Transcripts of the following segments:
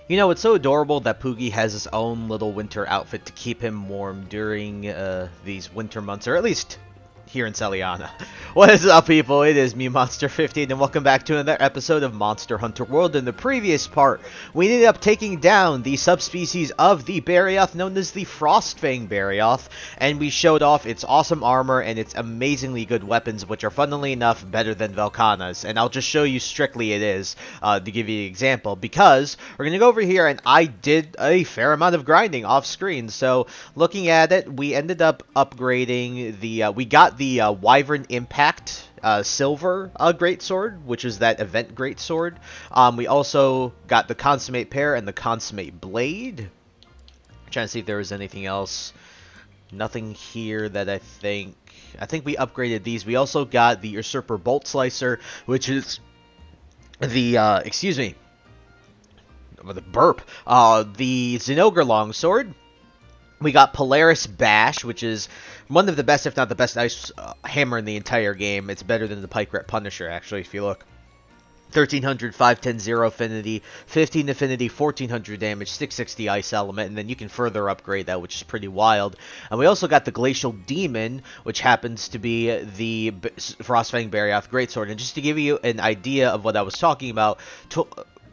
You know, it's so adorable that Poogie has his own little winter outfit to keep him warm during these winter months, or at least here in Celiana. What is up, people? It is me, Monster15, and welcome back to another episode of Monster Hunter World. In the previous part, we ended up taking down the subspecies of the Barioth known as the Frostfang Barioth, and we showed off its awesome armor and its amazingly good weapons, which are funnily enough better than Velkhana's. And I'll just show you strictly it is, to give you an example, because we're going to go over here, and I did a fair amount of grinding off screen. So looking at it, we ended up upgrading the, we got the Wyvern Impact Silver Greatsword, which is that event Greatsword. We also got the Consummate Pair and the Consummate Blade. I'm trying to see if there was anything else. Nothing here that I think we upgraded these. We also got the Usurper Bolt Slicer, which is the, excuse me, the burp, the Zinogre Longsword. We got Polaris Bash, which is one of the best, if not the best, ice hammer in the entire game. It's better than the Pike Ret Punisher, actually, if you look. 1300, 510, 0 affinity, 15 affinity, 1400 damage, 660 ice element, and then you can further upgrade that, which is pretty wild. And we also got the Glacial Demon, which happens to be the Frostfang Barioth Greatsword. And just to give you an idea of what I was talking about,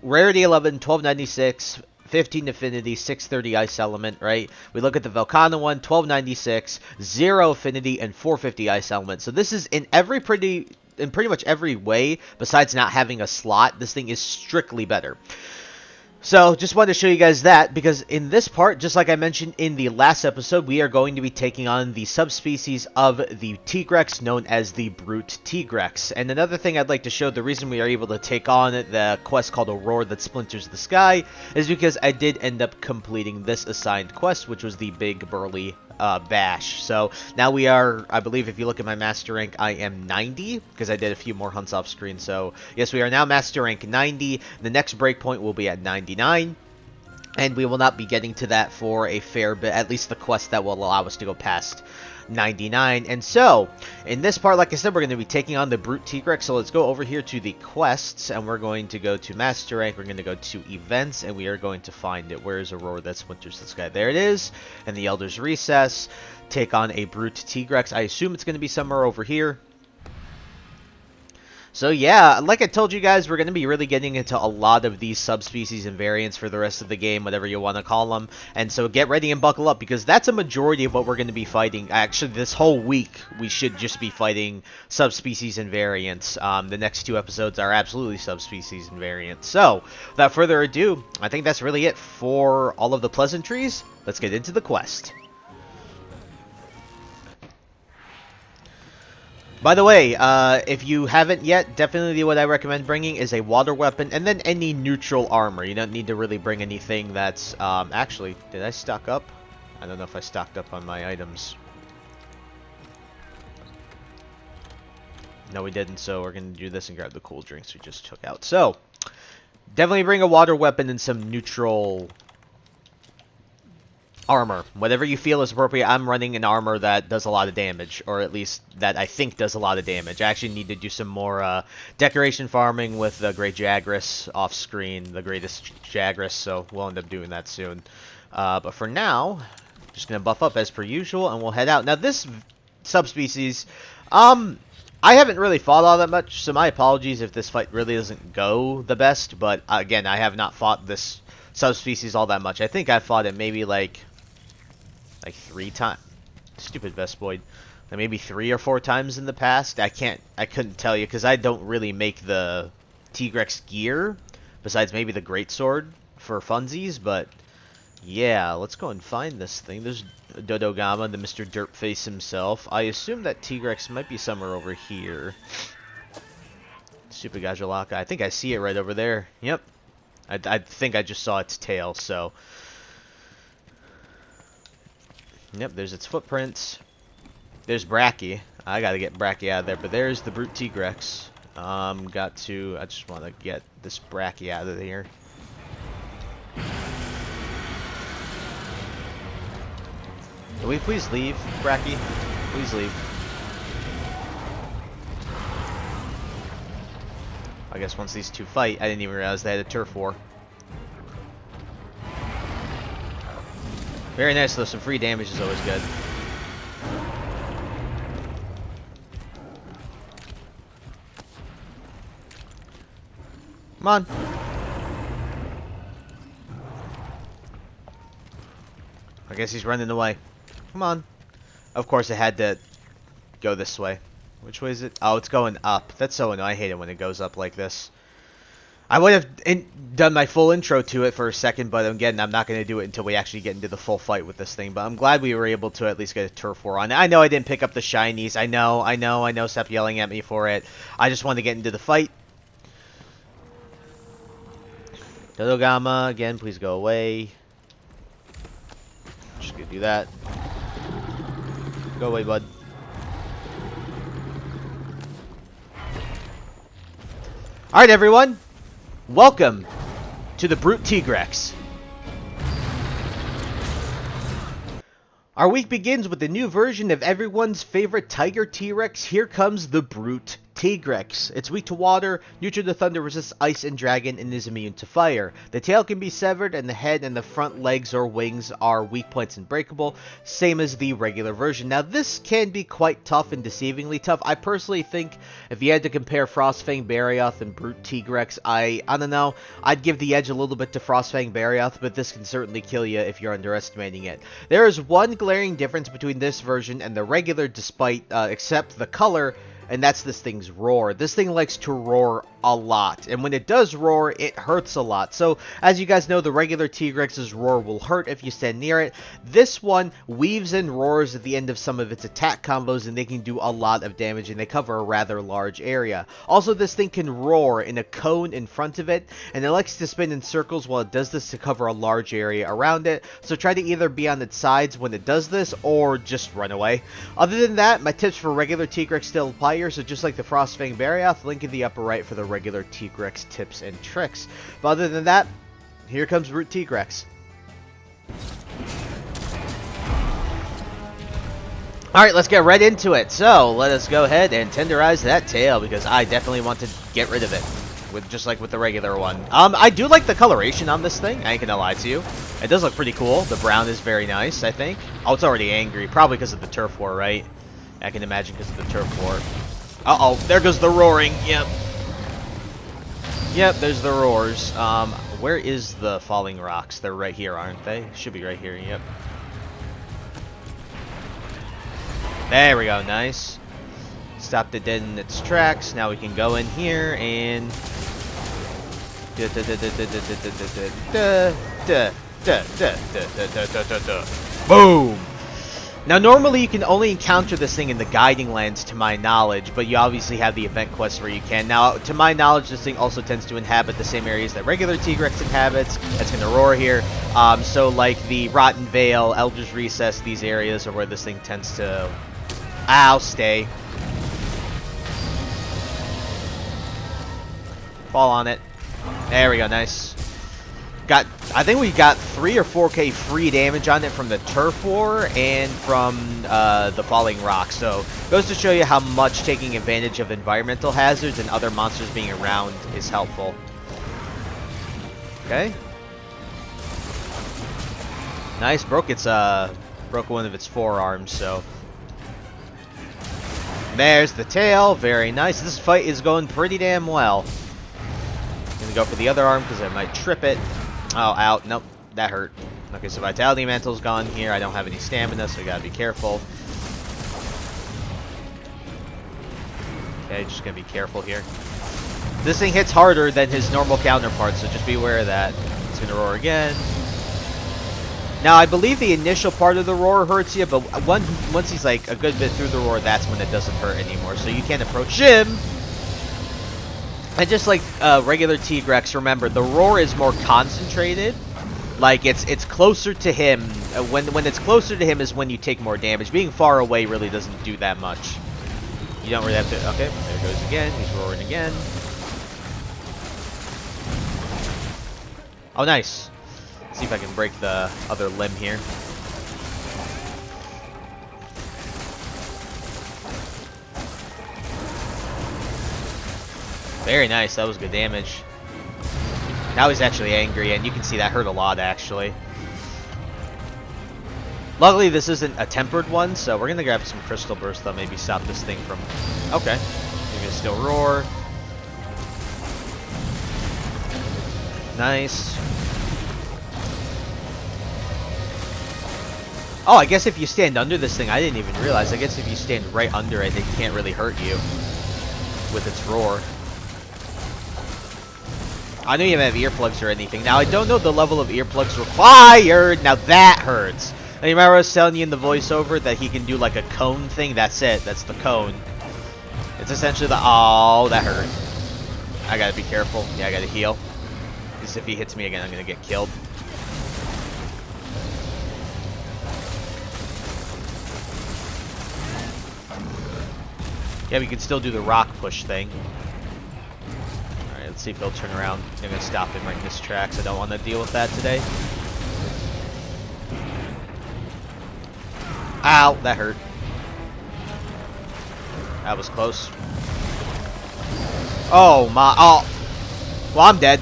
Rarity 11, 1296, 15 affinity, 630 ice element, right? We look at the Velkhana one, 1296, 0 affinity, and 450 ice element. So this is in pretty much every way, besides not having a slot, this thing is strictly better. So, just wanted to show you guys that, because in this part, just like I mentioned in the last episode, we are going to be taking on the subspecies of the Tigrex, known as the Brute Tigrex. And another thing I'd like to show, the reason we are able to take on the quest called Aurora that splinters the sky, is because I did end up completing this assigned quest, which was the Big Burly Bash. So now we are, I believe if you look at my master rank, I am 90, because I did a few more hunts off screen. So yes, we are now master rank 90. The next breakpoint will be at 99. And we will not be getting to that for a fair bit, at least the quest that will allow us to go past 99. And so, in this part, like I said, we're going to be taking on the Brute Tigrex. So let's go over here to the quests, and we're going to go to Master Rank. We're going to go to Events, and we are going to find it. Where is Aurora that splinters the sky? There it is. And the Elder's Recess. Take on a Brute Tigrex. I assume it's going to be somewhere over here. So yeah, like I told you guys, we're going to be really getting into a lot of these subspecies and variants for the rest of the game, whatever you want to call them. And so get ready and buckle up, because that's a majority of what we're going to be fighting. Actually, this whole week, we should just be fighting subspecies and variants. The next two episodes are absolutely subspecies and variants. So, without further ado, I think that's really it for all of the pleasantries. Let's get into the quest. By the way, if you haven't yet, definitely what I recommend bringing is a water weapon and then any neutral armor. You don't need to really bring anything that's, actually, did I stock up? I don't know if I stocked up on my items. No, we didn't, so we're going to do this and grab the cool drinks we just took out. So, definitely bring a water weapon and some neutral armor. Whatever you feel is appropriate. I'm running an armor that does a lot of damage, or at least that I think does a lot of damage. I actually need to do some more decoration farming with the Great Jagras off screen, the greatest Jagras, so we'll end up doing that soon. But for now, just going to buff up as per usual, and we'll head out. Now this subspecies, I haven't really fought all that much, so my apologies if this fight really doesn't go the best, but again, I have not fought this subspecies all that much. I think I fought it maybe like 3 times. Stupid Vespoid. Like maybe 3 or 4 times in the past. I couldn't tell you, because I don't really make the Tigrex gear, besides maybe the Greatsword for funsies, but yeah, let's go and find this thing. There's Dodogama, the Mr. Dirtface himself. I assume that Tigrex might be somewhere over here. Stupid Gajalaka. I think I see it right over there. Yep. I think I just saw its tail, so... Yep, there's its footprints. There's Bracky. I gotta get Bracky out of there, but there's the Brute Tigrex. I just want to get this Bracky out of here. Can we please leave, Bracky? Please leave. I guess once these two fight, I didn't even realize they had a turf war. Very nice though, some free damage is always good. Come on. I guess he's running away. Come on. Of course it had to go this way. Which way is it? Oh, it's going up. That's so annoying. I hate it when it goes up like this. I would have done my full intro to it for a second, but again, I'm not going to do it until we actually get into the full fight with this thing. But I'm glad we were able to at least get a turf war on it. I know I didn't pick up the shinies. I know. Stop yelling at me for it. I just want to get into the fight. Dodogama, again, please go away. Just going to do that. Go away, bud. Alright, everyone. Welcome to the Brute Tigrex. Our week begins with a new version of everyone's favorite Tiger T-Rex. Here comes the Brute Tigrex. It's weak to water, neutral to thunder, resists ice and dragon, and is immune to fire. The tail can be severed, and the head and the front legs or wings are weak points and breakable, same as the regular version. Now, this can be quite tough and deceivingly tough. I personally think if you had to compare Frostfang Barioth and Brute Tigrex, I don't know, I'd give the edge a little bit to Frostfang Barioth, but this can certainly kill you if you're underestimating it. There is one glaring difference between this version and the regular, despite except the color, and that's this thing's roar. This thing likes to roar a lot, and when it does roar, it hurts a lot. So, as you guys know, the regular Tigrex's roar will hurt if you stand near it. This one weaves and roars at the end of some of its attack combos, and they can do a lot of damage, and they cover a rather large area. Also, this thing can roar in a cone in front of it, and it likes to spin in circles while it does this to cover a large area around it. So try to either be on its sides when it does this, or just run away. Other than that, my tips for regular Tigrex still apply here, so just like the Frostfang Barioth, link in the upper right for the regular Tigrex tips and tricks. But other than that, here comes Brute Tigrex. Alright, let's get right into it. So, let us go ahead and tenderize that tail, because I definitely want to get rid of it. Just like with the regular one. I do like the coloration on this thing, I ain't gonna lie to you. It does look pretty cool. The brown is very nice, I think. Oh, it's already angry. Probably because of the turf war, right? I can imagine because of the turf war. Uh-oh, there goes the roaring. Yep. Yep, there's the roars. Where is the falling rocks? They're right here, aren't they? Should be right here, yep. There we go, nice. Stopped it dead in its tracks. Now we can go in here and... Boom! Now, normally you can only encounter this thing in the Guiding Lands, to my knowledge, but you obviously have the event quests where you can. Now, to my knowledge, this thing also tends to inhabit the same areas that regular Tigrex inhabits. That's going to roar here. So, like the Rotten Vale, Elder's Recess, these areas are where this thing tends to... I'll stay. Fall on it. There we go, nice. I think we got 3 or 4k free damage on it from the Turf War and from the Falling Rock. So, goes to show you how much taking advantage of environmental hazards and other monsters being around is helpful. Okay. Nice, broke one of its forearms, so. There's the tail, very nice. This fight is going pretty damn well. Gonna go for the other arm because I might trip it. Oh, out. Nope. That hurt. Okay, so Vitality Mantle's gone here. I don't have any stamina, so I gotta be careful. Okay, just gonna be careful here. This thing hits harder than his normal counterpart, so just be aware of that. It's gonna roar again. Now, I believe the initial part of the roar hurts you, but once he's like a good bit through the roar, that's when it doesn't hurt anymore. So you can't approach him. And just like regular Tigrex, remember, the roar is more concentrated. Like, it's closer to him. When it's closer to him is when you take more damage. Being far away really doesn't do that much. You don't really have to... Okay, there it goes again. He's roaring again. Oh, nice. Let's see if I can break the other limb here. Very nice, that was good damage. Now he's actually angry, and you can see that hurt a lot, actually. Luckily, this isn't a tempered one, so we're gonna grab some Crystal Burst that'll maybe stop this thing from... Okay. Maybe it's still roar. Nice. Oh, I guess if you stand under this thing, I didn't even realize. I guess if you stand right under it, it can't really hurt you with its roar. I know you have earplugs or anything. Now, I don't know the level of earplugs required. Now, that hurts. Now, you remember I was telling you in the voiceover that he can do like a cone thing? That's it. That's the cone. It's essentially the... Oh, that hurt. I gotta be careful. Yeah, I gotta heal. Because if he hits me again, I'm gonna get killed. Yeah, we can still do the rock push thing. Alright, let's see if he'll turn around. I'm gonna stop him right in his tracks. I don't want to deal with that today. Ow, that hurt. That was close. Oh my, oh. Well, I'm dead.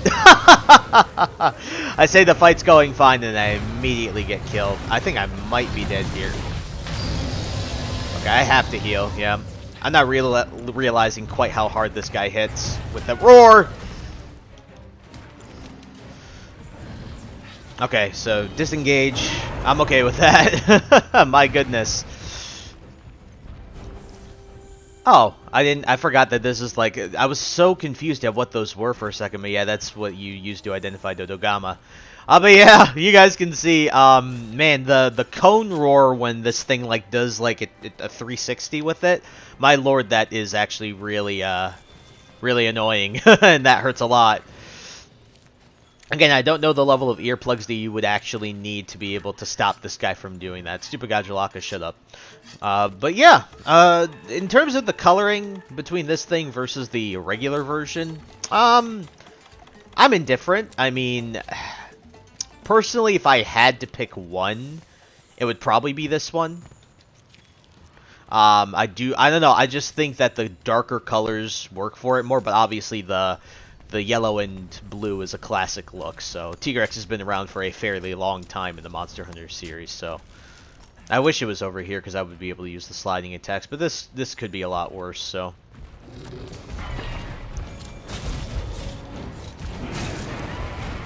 I say the fight's going fine and I immediately get killed. I think I might be dead here. Okay, I have to heal, yeah. I'm not realizing quite how hard this guy hits with the roar. Okay, so disengage. I'm okay with that. My goodness. Oh, I forgot that this is like, I was so confused at what those were for a second, but yeah, that's what you use to identify Dodogama. But yeah, you guys can see, man, the cone roar when this thing like does like a 360 with it, my lord, that is actually really, really annoying, and that hurts a lot. Again, I don't know the level of earplugs that you would actually need to be able to stop this guy from doing that. Stupid Gajulaka, shut up. But yeah, in terms of the coloring between this thing versus the regular version, I'm indifferent. I mean, personally, if I had to pick one, it would probably be this one. I don't know, I just think that the darker colors work for it more, but obviously the yellow and blue is a classic look, so Tigrex has been around for a fairly long time in the Monster Hunter series, so I wish it was over here because I would be able to use the sliding attacks, but this could be a lot worse, so.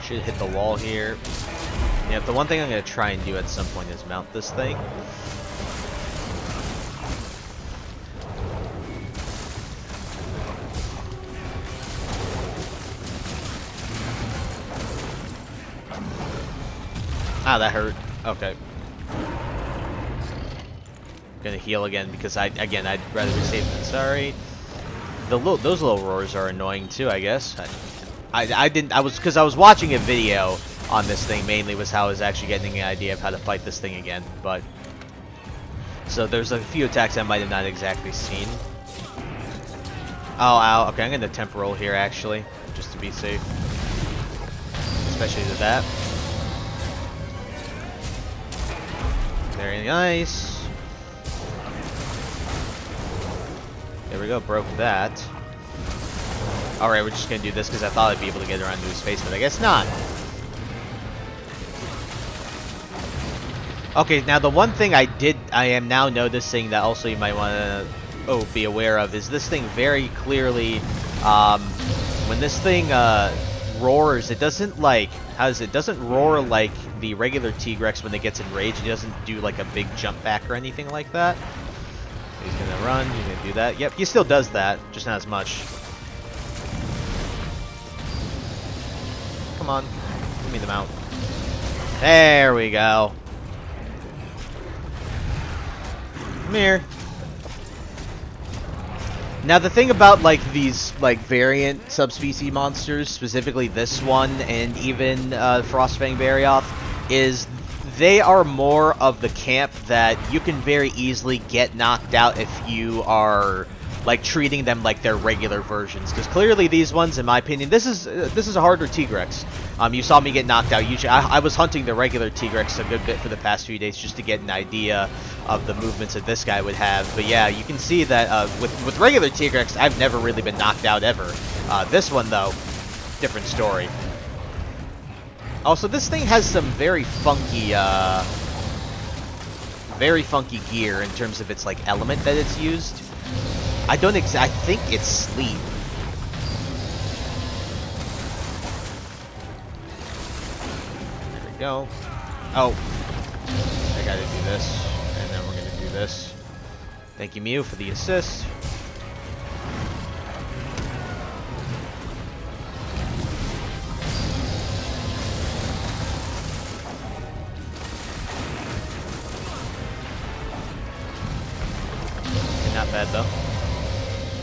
Should hit the wall here. Yeah, the one thing I'm going to try and do at some point is mount this thing. Ah, that hurt. Okay. Gonna heal again because I'd rather be safe than sorry. Those little roars are annoying too, I guess. Because I was watching a video on this thing mainly was how I was actually getting an idea of how to fight this thing again, but so there's a few attacks I might have not exactly seen. Oh, ow. Okay, I'm gonna temporal here actually, just to be safe. Especially to that. Very nice. There we go, broke that. Alright, we're just gonna do this because I thought I'd be able to get around to his face, but I guess not. Okay, now the one thing I am now noticing that also you might want to be aware of is this thing very clearly, when this thing roars, it doesn't like, it doesn't roar like the regular Tigrex when it gets enraged. It doesn't do like a big jump back or anything like that. He's gonna run, he's gonna do that. Yep, he still does that, just not as much. Come on, give me the mount. There we go. Come here. Now the thing about like these like variant subspecies monsters, specifically this one and even Frostfang Barioth, is they are more of the camp that you can very easily get knocked out if you are like treating them like their regular versions. Because clearly these ones, in my opinion, this is a harder Tigrex. You saw me get knocked out. Usually, I was hunting the regular Tigrex a good bit for the past few days just to get an idea of the movements that this guy would have. But yeah, you can see that with regular Tigrex, I've never really been knocked out ever. This one though, different story. Also, this thing has some very funky very funky gear in terms of its like element that it's used. I think it's sleep. There we go. Oh, I gotta do this, and then we're gonna do this. Thank you, Mew, for the assist. Not bad though.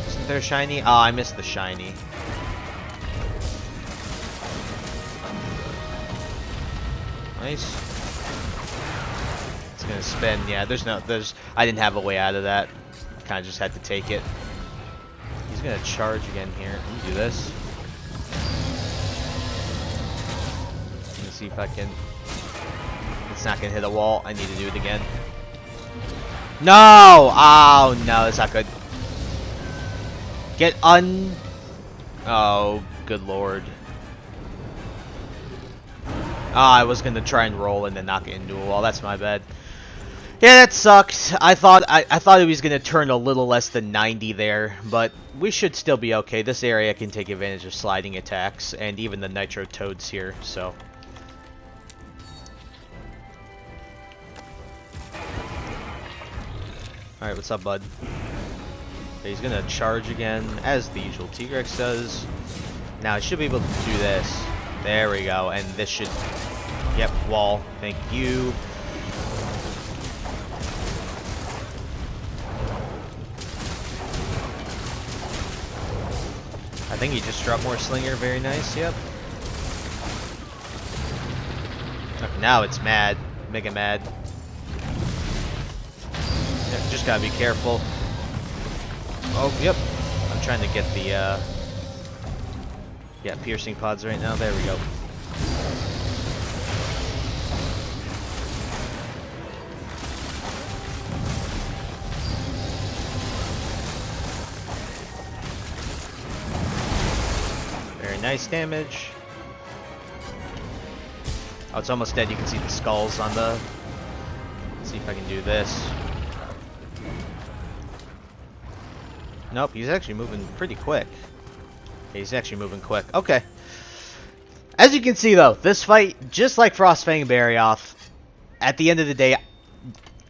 Isn't there a shiny? Oh, I missed the shiny. Nice. It's gonna spin. Yeah, I didn't have a way out of that. Kind of just had to take it. He's gonna charge again here. Let me do this. Let me see if I can. It's not gonna hit a wall. I need to do it again. No! Oh, no, that's not good. Oh, good lord. Oh, I was gonna try and roll and then knock it into a wall. That's my bad. Yeah, that sucked. I thought it was gonna turn a little less than 90 there, but we should still be okay. This area can take advantage of sliding attacks and even the Nitro Toads here, so... Alright, what's up, bud? Okay, he's gonna charge again, as the usual Tigrex does. Now, I should be able to do this. There we go, and this should... Yep, wall. Thank you. I think he just dropped more Slinger. Very nice, yep. Okay, now it's mad. Mega mad. Just gotta be careful. Oh, yep. I'm trying to get the, yeah, piercing pods right now. There we go. Very nice damage. Oh, it's almost dead. You can see the skulls on the... Let's see if I can do this. Nope, he's actually moving pretty quick. He's actually moving quick. Okay. As you can see, though, this fight, just like Frostfang and Barioth, at the end of the day,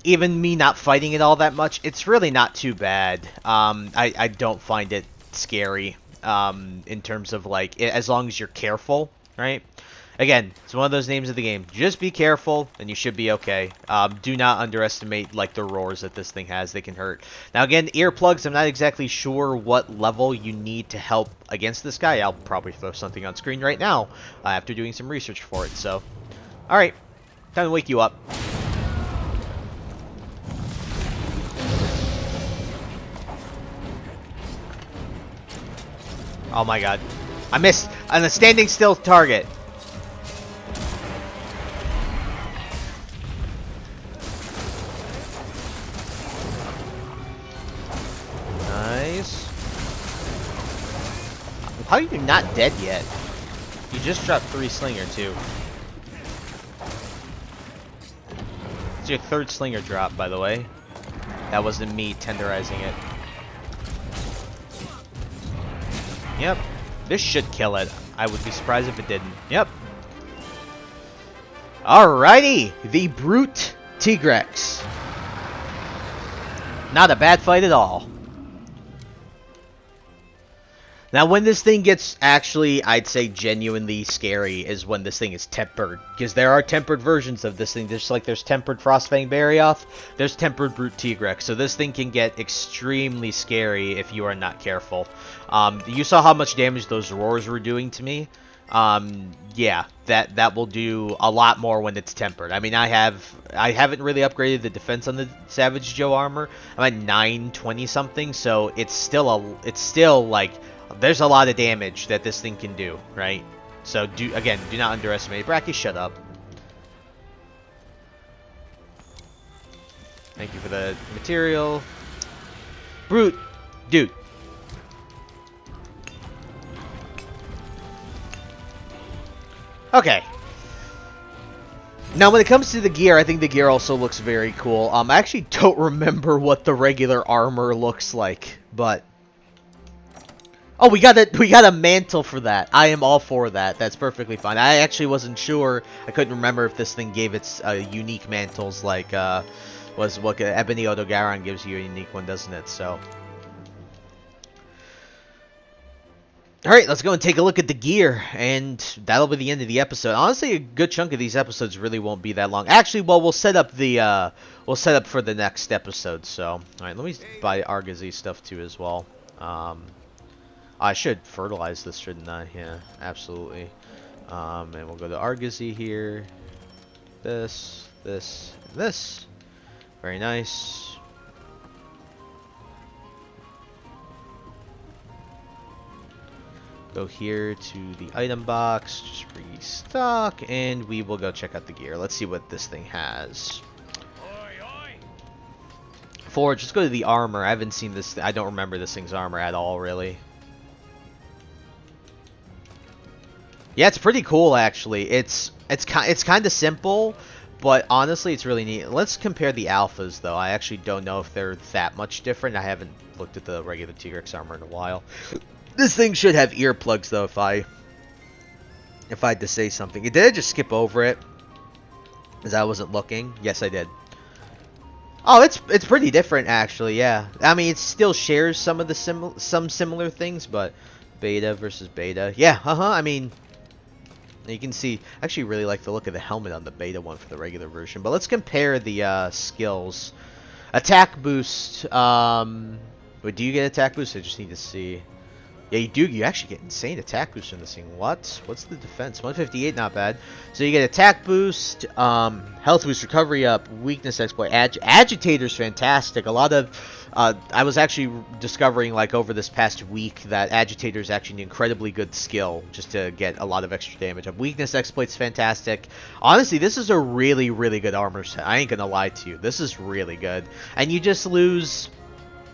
even me not fighting it all that much, it's really not too bad. I don't find it scary in terms of, like, as long as you're careful, right? Again, it's one of those names of the game. Just be careful, and you should be okay. Do not underestimate, like, the roars that this thing has. They can hurt. Now, again, earplugs, I'm not exactly sure what level you need to help against this guy. I'll probably throw something on screen right now after doing some research for it. So, alright. Time to wake you up. Oh my god. I missed on a standing still target. Nice. How are you not dead yet? You just dropped 3 Slinger too. It's your 3rd Slinger drop, by the way. That wasn't me tenderizing it. Yep. This should kill it. I would be surprised if it didn't. Yep. Alrighty. The Brute Tigrex. Not a bad fight at all. Now, when this thing gets actually, I'd say, genuinely scary is when this thing is tempered. Because there are tempered versions of this thing. Just like there's tempered Frostfang Barioth, there's tempered Brute Tigrex. So this thing can get extremely scary if you are not careful. You saw how much damage those roars were doing to me. Yeah, that will do a lot more when it's tempered. I mean, I haven't really upgraded the defense on the Savage Joe armor. I'm at 920 something, so it's still like there's a lot of damage that this thing can do, right? So do not underestimate. Bracky, shut up. Thank you for the material. Brute, dude. Okay. Now, when it comes to the gear, I think the gear also looks very cool. I actually don't remember what the regular armor looks like, but oh, we got a mantle for that. I am all for that. That's perfectly fine. I actually wasn't sure. I couldn't remember if this thing gave its unique mantles like was what Ebony Odogaron gives you a unique one, doesn't it? So. Alright, let's go and take a look at the gear, and that'll be the end of the episode. Honestly, a good chunk of these episodes really won't be that long. Actually, well, we'll set up for the next episode, so. Alright, let me buy Argosy stuff too as well. I should fertilize this, shouldn't I? Yeah, absolutely. And we'll go to Argosy here. This, this, and this. Very nice. Go here to the item box, just restock, and we will go check out the gear. Let's see what this thing has. Forge, let's go to the armor. I haven't seen this. I don't remember this thing's armor at all, really. Yeah, it's pretty cool, actually. It's kind of simple, but honestly, it's really neat. Let's compare the alphas, though. I actually don't know if they're that much different. I haven't looked at the regular T-Rex armor in a while. This thing should have earplugs, though, if I had to say something. Did I just skip over it? As I wasn't looking? Yes, I did. Oh, it's pretty different, actually, yeah. I mean, it still shares some of the similar things, but beta versus beta. Yeah, I mean, you can see, I actually really like the look of the helmet on the beta one for the regular version. But let's compare the skills. Attack boost. Wait, do you get attack boost? I just need to see. Yeah, you do. You actually get insane attack boost in this thing. What? What's the defense? 158, not bad. So you get attack boost, health boost, recovery up, weakness exploit. Agitator's fantastic. A lot of, I was actually discovering, like, over this past week that Agitator's actually an incredibly good skill just to get a lot of extra damage up. Weakness exploit's fantastic. Honestly, this is a really, really good armor set. I ain't gonna lie to you. This is really good. And you just lose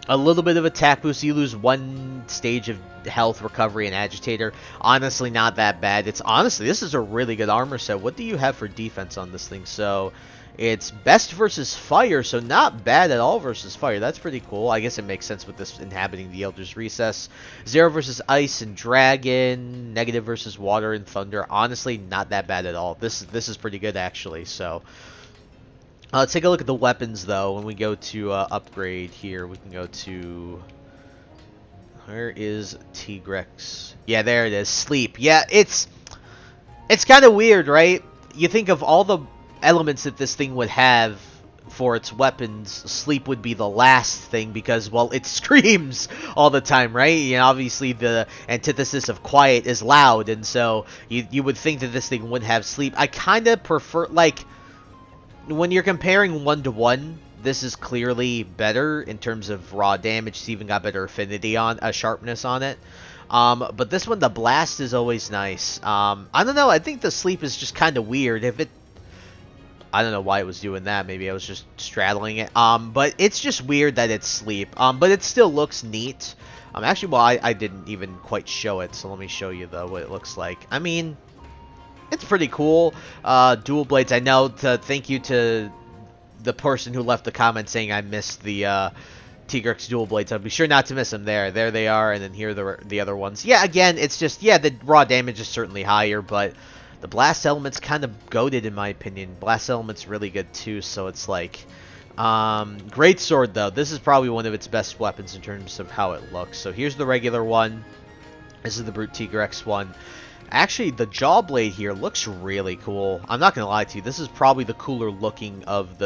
a little bit of attack boost. You lose one stage of health, recovery, and agitator. Honestly, not that bad. This is a really good armor set. What do you have for defense on this thing? So it's best versus fire, so not bad at all versus fire. That's pretty cool. I guess it makes sense with this inhabiting the Elder's Recess. 0 versus ice and dragon. Negative versus water and thunder. Honestly, not that bad at all. This is pretty good, actually. So let's take a look at the weapons, though. When we go to upgrade here, we can go to... Where is T-Rex? Yeah, there it is. Sleep. Yeah, it's kind of weird, right? You think of all the elements that this thing would have for its weapons, sleep would be the last thing because, well, it screams all the time, right? You know, obviously the antithesis of quiet is loud, and so you would think that this thing would have sleep. I kind of prefer, like, when you're comparing 1-to-1, this is clearly better in terms of raw damage. It's even got better affinity on sharpness on it. But this one, the blast is always nice. I don't know. I think the sleep is just kind of weird. I don't know why it was doing that. Maybe I was just straddling it. But it's just weird that it's sleep. But it still looks neat. Actually, well, I didn't even quite show it. So let me show you though what it looks like. I mean, it's pretty cool. Dual blades. I know. Thank you to the person who left the comment saying I missed the T-Rex dual blades. I'll be sure not to miss them there. There they are, and then here are the other ones. Yeah, again, it's just, yeah, the raw damage is certainly higher, but the blast element's kind of goated in my opinion. Blast element's really good too, so it's like, great sword though. This is probably one of its best weapons in terms of how it looks. So here's the regular one. This is the Brute T-Rex one. Actually, the jaw blade here looks really cool. I'm not gonna lie to you. This is probably the cooler looking of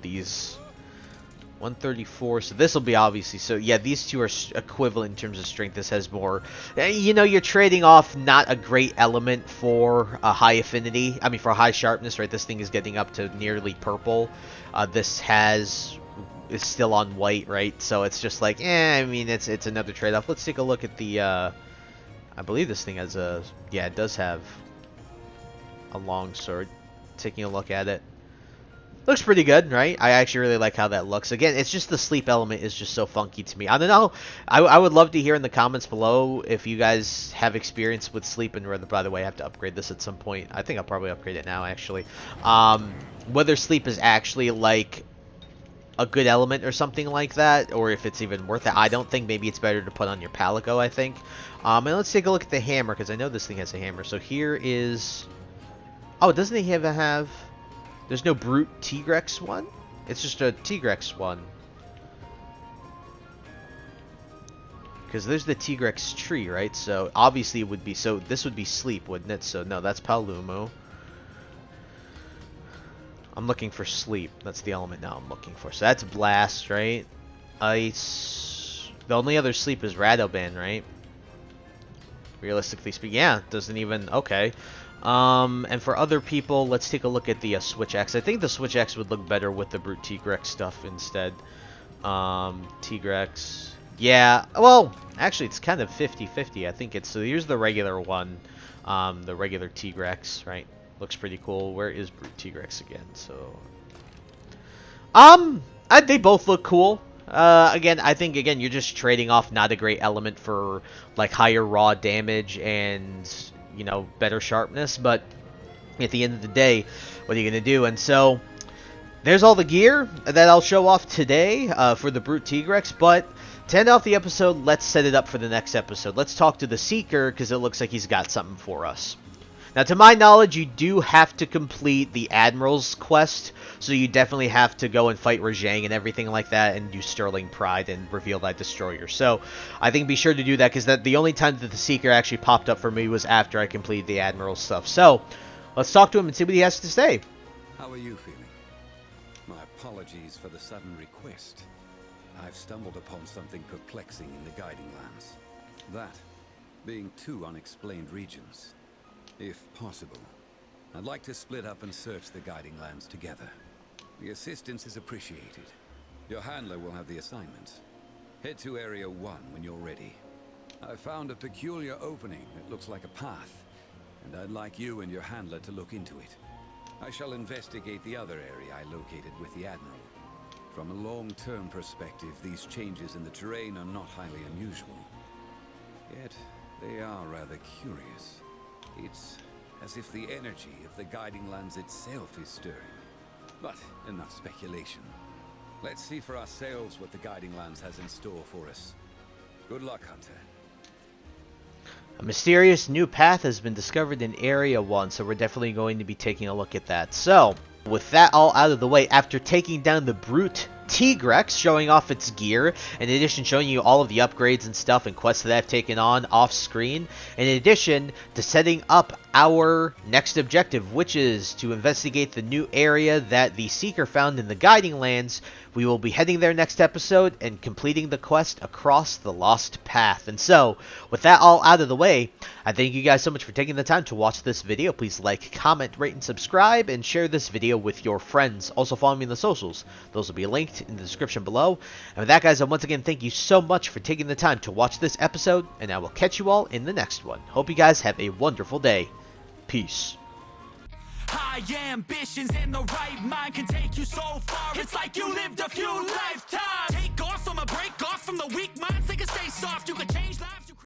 these. 134. So this will be obviously. So yeah, these two are equivalent in terms of strength. This has more. You know, you're trading off not a great element for a high affinity. I mean, for high sharpness, right? This thing is getting up to nearly purple. This is still on white, right? So it's just like, I mean, it's another trade-off. Let's take a look at the. I believe this thing has a... Yeah, it does have a long sword. Taking a look at it. Looks pretty good, right? I actually really like how that looks. Again, it's just the sleep element is just so funky to me. I don't know. I would love to hear in the comments below if you guys have experience with sleep, and whether, by the way, I have to upgrade this at some point. I think I'll probably upgrade it now, actually. Whether sleep is actually like a good element or something like that, or if it's even worth it. I don't think. Maybe it's better to put on your Palico, I think. And let's take a look at the hammer, because I know this thing has a hammer. So here is... Oh, doesn't he even have... There's no Brute Tigrex one? It's just a Tigrex one. Because there's the Tigrex tree, right? So obviously it would be... So this would be sleep, wouldn't it? So no, that's Palumu. I'm looking for sleep. That's the element now I'm looking for. So that's blast, right? Ice. The only other sleep is Radoban, right? Realistically speaking, yeah, doesn't even... Okay. And for other people, let's take a look at the Switch X. I think the Switch X would look better with the Brute Tigrex stuff instead. Tigrex. Yeah, well, actually, it's kind of 50-50. I think it's... So here's the regular one. The regular Tigrex, right? Looks pretty cool. Where is Brute Tigrex again? So... they both look cool. Again, I think, again, you're just trading off not a great element for, like, higher raw damage and... you know, better sharpness, but at the end of the day, what are you going to do? And so, there's all the gear that I'll show off today for the Brute Tigrex, but to end off the episode, let's set it up for the next episode. Let's talk to the Seeker, because it looks like he's got something for us. Now, to my knowledge, you do have to complete the Admiral's quest, so you definitely have to go and fight Rajang and everything like that, and do Sterling Pride and reveal that Destroyer. So, I think be sure to do that, because the only time that the Seeker actually popped up for me was after I completed the Admiral's stuff. So, let's talk to him and see what he has to say. How are you feeling? My apologies for the sudden request. I've stumbled upon something perplexing in the Guiding Lands. That being two unexplained regions. If possible, I'd like to split up and search the Guiding Lands together. The assistance is appreciated. Your handler will have the assignment. Head to Area 1 when you're ready. I found a peculiar opening that looks like a path, and I'd like you and your handler to look into it. I shall investigate the other area I located with the Admiral. From a long-term perspective, these changes in the terrain are not highly unusual. Yet, they are rather curious. It's as if the energy of the Guiding Lands itself is stirring. But enough speculation. Let's see for ourselves what the Guiding Lands has in store for us. Good luck, Hunter. A mysterious new path has been discovered in Area 1, so we're definitely going to be taking a look at that. So, with that all out of the way, after taking down the Brute Tigrex, showing off its gear, in addition showing you all of the upgrades and stuff and quests that I've taken on off screen, in addition to setting up our next objective, which is to investigate the new area that the Seeker found in the Guiding Lands. We will be heading there next episode and completing the quest across the Lost Path. And so, with that all out of the way, I thank you guys so much for taking the time to watch this video. Please like, comment, rate, and subscribe, and share this video with your friends. Also follow me on the socials. Those will be linked in the description below. And with that, guys, once again, thank you so much for taking the time to watch this episode, and I will catch you all in the next one. Hope you guys have a wonderful day. Peace. High ambitions and the right mind can take you so far. It's like you lived a few lifetimes. Take off from a break off from the weak minds. They can stay soft. You can change lives.